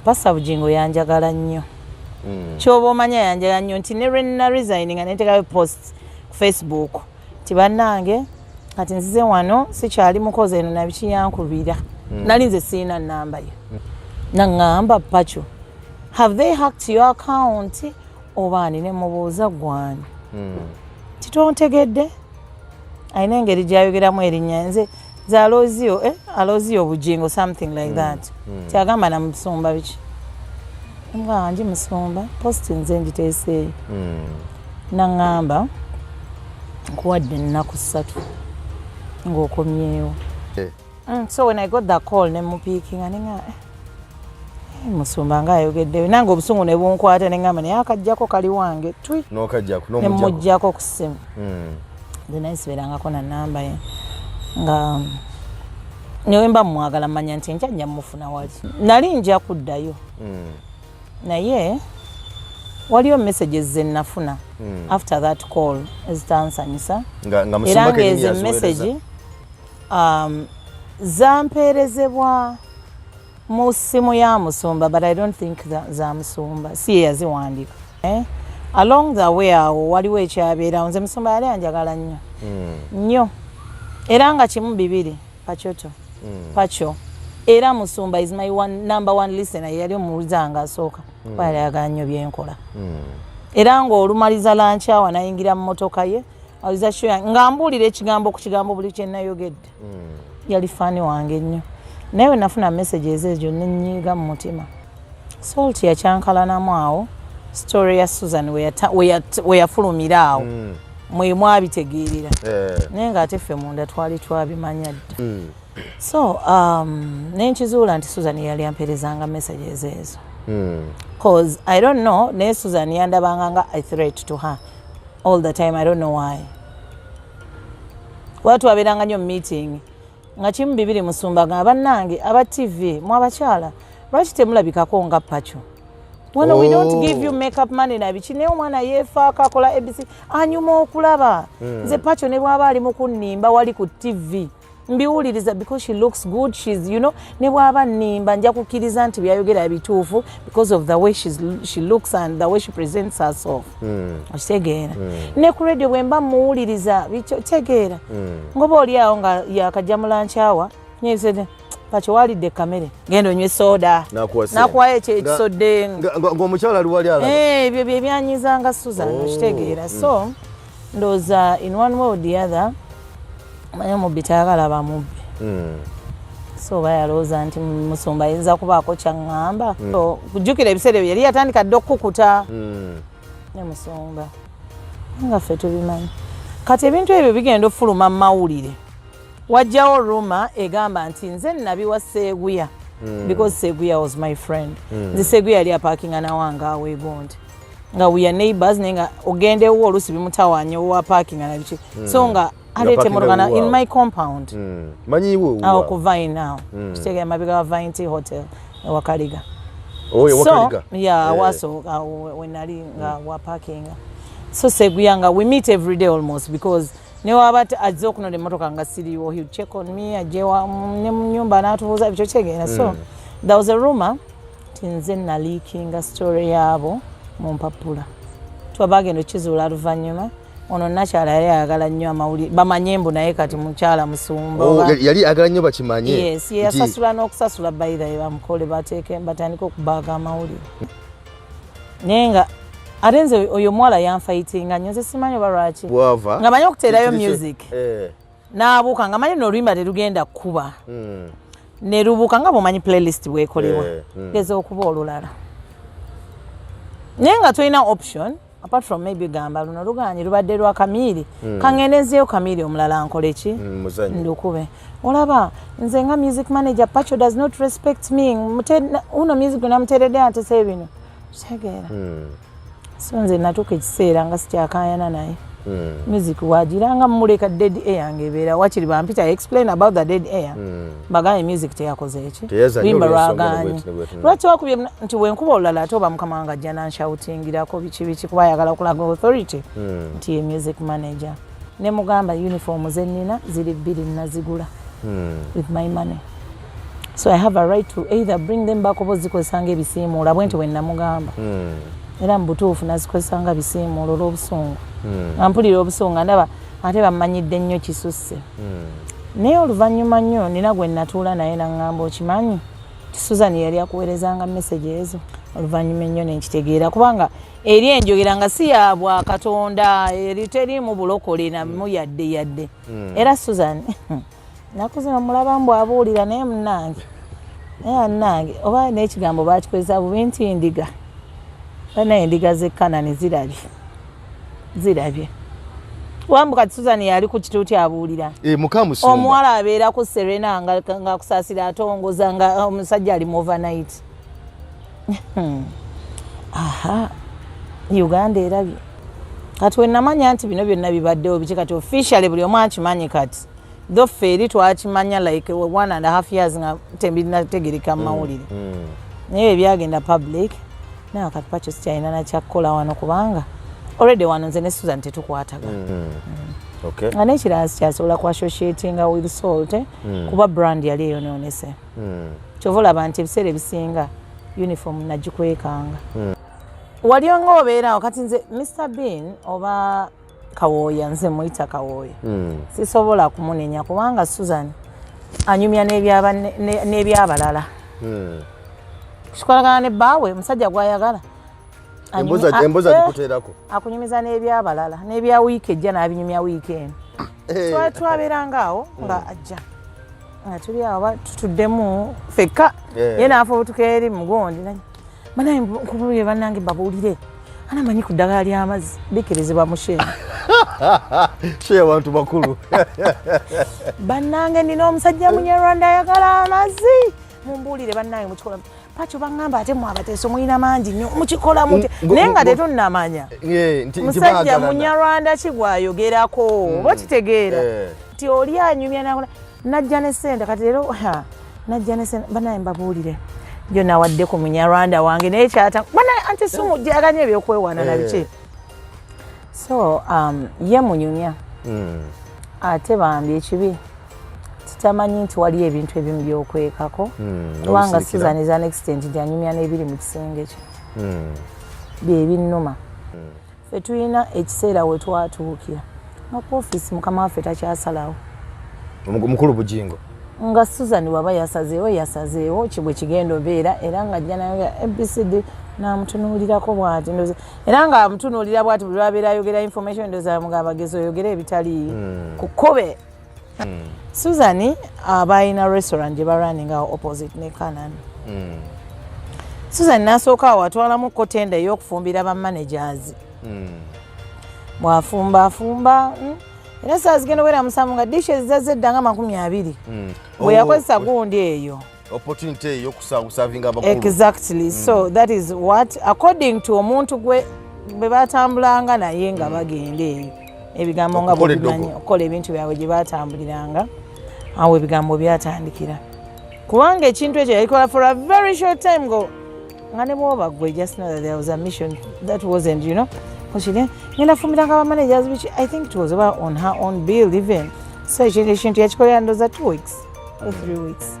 Pastor Bujingo yanjagala nnyo. Kyoba omanya yanjagala nnyo nti ne lwe resigning nga neteekayo post ku Facebook ti bannange kati nzize wano sikyali mukozi eno nabiki yankubira. Nali nze siina nnamba ye. Naŋŋamba Pacho, have they hacked your account? Oba ani ne mubuuza gwani. Titontegedde. Ayina engeri gy'ayogeramu erinnya nze Alozio Bujingo, something like that. Kyagamba na musumba biki. Nga nji musumba post nze njiteeseeyo. Naŋŋamba nkuwadde ennaku 3 ng'okomyewo. So when I got that call ne mupiikinga nenga musumba nga ayogeddeyo nange obusungu ne bunkwata ne ngamba naye akajjako kali wange twi n'omujjako ku ssimu. Nasiberangako na namba ye nga newe mba mwagala manya nti njanja mufuna wali nali nja kuddayo naye waliyo messages ze nafuna after that call ezitansanyusa era ng'ezo message zampeerezebwa mu ssimu ya musumba but I don't think za musumba si yaziwandika along the way awo waliwo ekyabeerawo nze musumba yali anjagala nnyo era nga kimu bibiri Pacho era musumba is my number one listener yali omuwuliza nga asooka kuba yali ayagala nnyo byenkola era ng'olumaliza lanchi awa nayingira mu motoka ye awuliza show nga mbuulira ekigambo ku kigambo buli kye nayogedde yali faani wange nnyo naye we nafuna messages ezo nenyiiga mu mutima Salt yakyankalanamu awo story ya Suzan we yafulumira awo mwe mwabitegeerera naye ng'ate ffe munda twali twabimanya dda so nenkizuula nti Suzan yali ampeerezanga messages ezo cause I don't know naye Suzan yandabanga nga a threat to her all the time. I don't know why watu wabeeranga nnyo meeting nga kimu bibiri musumba nga bannange aba TV mwabakyala lwaki temulabikako nga Pacho wano we don't give you makeup money na biki naye omwana yeefaako akola ABC anyuma okulaba nze Pacho ne bw'aba ali mu kunnimba wali ku TV mbiwuliriza because she looks good, she's you know ne bw'aba nnimba nja kukkiriza nti byayogera bituufu because of the way she looks and the way she presents herself okitegeera ne ku radio bwe mba muwuliriza tegeera ngoba oli awo nga yakajja mu lunch hour nyesede Pacho walidde kamere genda onywe soda nakuwayo ekisodde ng'omukyala ali wali alaba ebyo bye byanyizanga Suzan okitegeera so ndowooza in one way or the other manya mubbi tayagala bamubbi so bayalowooza nti musumba ayinza kubaako kyaŋŋamba kujjukira ebiseera ebyo yali yatandika dde okukuta ne musumba nga ffe tubimanyi kati ebintu ebyo bigenda ofuluma mu mawulire wajjawo ruma egamba nti nze nabiwa Seeguya because Seeguya was my friend nze Seeguya yali apaakinga nawange awo egonde nga we are neighbors naye nga ogendewo oluusi bimutawaanya owa paakinga na biki so nga aleete emotokana in my compound manyiwo awo ku Vine awo kitegeera mabega wa Vine Tea Hotel ewakaliga ewakaliga awasooka we nali nga wa paakinga so Seeguya nga we meet every day almost because ne waba azze okunola emmotoka nga siriwo he would check on me ajewa ne mu nnyumba n'atubuuza bityo kitegeera so there was a rumor ti nze naliikinga story yaabo mu mpapula twabagenda okizuula luvannyuma ono nakyala yali ayagala nnyo amawulire bamanye mbu naye kati mukyala musumba yali ayagala nnyo bakimanye yes yasasula n'okusasula bayira bamukole bateeke batandika okubaaga amawulire naye nga ate nze oyo mwala yanfayitinga nnyo nze simanyi oba lwaki nga manyi okuteerayo music n'abuuka nga manyi n'oluyimba terugenda kuba ne lubuuka nga bw'omanyi playlist bwekolebwa geza okuba olulala naye nga tulina option apart from maybe gamba luno luganye lubadde lwa Kamiri kangenezeeyo Kamiri omulala nkole ki ndukube olaba nze nga music manager Pacho does not respect me uno music namuteeredde atese bino kitegeera so nze natuuka ekiseera nga sikyakayana naye music wagiranga mumuleka dead air ngebeera wakiri bampita explain about the dead air bagaye music teyakoze eki limba lwaganye lwaki wakubye nti wenkuba olulala ate oba mukama wange ajja nanshoutingirako biki kuba ayagala okulaga authority nti ye music manager ne mugamba uniform ze nnina ziri 2 nazigula with my money So I have a right to either bring them back oba zikozesa ng'ebisiimuula bwe nti bwe namugamba. Era mu butuufu nazikozesa nga bisiimuula olw'obusungu. Ampulira obusungu ndaba ate bamanyidde nnyo kisusse. Naye oluvannyuma nnyo nina gwe natuula naye n'aŋŋamba okimanyi ti Suzan yali akuweerezanga message ezo. Oluvannyuma ennyo ne nkitegeera kubanga eri enjogera nga si ya Bwakatonda eri teriimu bulokole namu yadde. Era Suzan nakuzima mulabamu bw'abuulira naye munnange oba n'ekigambo baakikozesa bubi nti endiga naye endiga z'ekkanani zirabye wambuka ti Suzan yali ku kituuti abuulira omuwala abeera ku Serena nga kusaasira atongoza nga omusajja ali mu overnight. Aha Uganda erabye kati we namanya nti bino byonna bibaddewo biki kati officially buli omu akimanyi kati tho ffe eri twakimanya like 1.5 years nga tebinategereka mu mawulire naye byagenda public naye kati pakyo sikyalina nakyakukola wano kubanga already wano nze ne Suzan tetukwatagana. Nga n'ekirala sikyasobola ku associatinga with salt kuba brand yali eyonoonese. Kyova olaba nti ebiseera ebisinga uniform nagikwekanga. Wali nga obeerawo kati nze Mr. Bean oba Kawooya nze muyita Kawooya. Sisobola kumunenya kubanga Suzan anyumya n'ebyabalala. Kikolagana ne bbaawe musajja gw'ayagala. Emboza dikuteerako. Akunyumiza n'ebyabalala n'ebya wiiki ejja n'abinyumya weekend. Twabeeranga awo nga ajja. Nga tuli awo tutuddemu ffekka ye n'afa obutuka eri mugondi banaye nkubulire bannange babuulire anamanyi ku ddagala ly'amazzi bikirizibwa mu Shee. Shee abantu bakulu. Bannange nina omusajja Munyarwanda ayagala amazzi mumbuulire bannange mukikola pakyo baŋŋamba ate mwabateeso mulina mangi nnyo mukikola mutya naye nga tetunnamanya musajja Munyarwanda ki gwayogerako oba kitegeera nti oli anyumya nakola najja ne ssente kati leero najja ne ssente banaye mbabuulire jo nawadde ku Munyarwanda wange naye kyata banaye anti sumujjaganya ebyokwewaana na biki so ye munyumya ate bambi ekibi titamanyi nti waliyo ebintu ebimu byokwekako kubanga Suzan is an extent nti anyumya n'ebiri mu kisenge kye bye binnuma ffe tulina ekiseera we twatuukira nga ku ofiisi mukama waffe takyasalawo Omukulu Bujingo nga Suzan waba yasazeewo kibwe kigenda obeera era nga ajja nayo ABCD n'amutunuulirako bw'ati era nga amutunuulira bw'ati buli lwabeera ayogera information ndowooza mugamba gezo oyogera ebitali ku kkobe. Suzan aba alina restaurant gye barunninga opposite ne Canaan. Suzan n'asooka awo atwalamu kotenda ey'okufumbira bammanagers. Bw'afumba era saa zigenda obeera musanvu nga dishes zazze edda nga 20. Bwe yakozesa gundi eyo. Opportunity y'okusavinga abakulu. Exactly. So that is what according to omuntu gwe bwe batambulanga naye nga bagenda eyo. Ebigambo nga bw'obimanyi okukola ebintu byabwe gye batambuliranga awo ebigambo byatandikira kubanga ekintu ekyo yalikola for a very short time go nga ne bwoba gwe just know that there was a mission that wasn't ngenda fumbiranga abamanagers which I think it was about on her own bill even so ekintu yakikolera ndoza 2 weeks or 3 weeks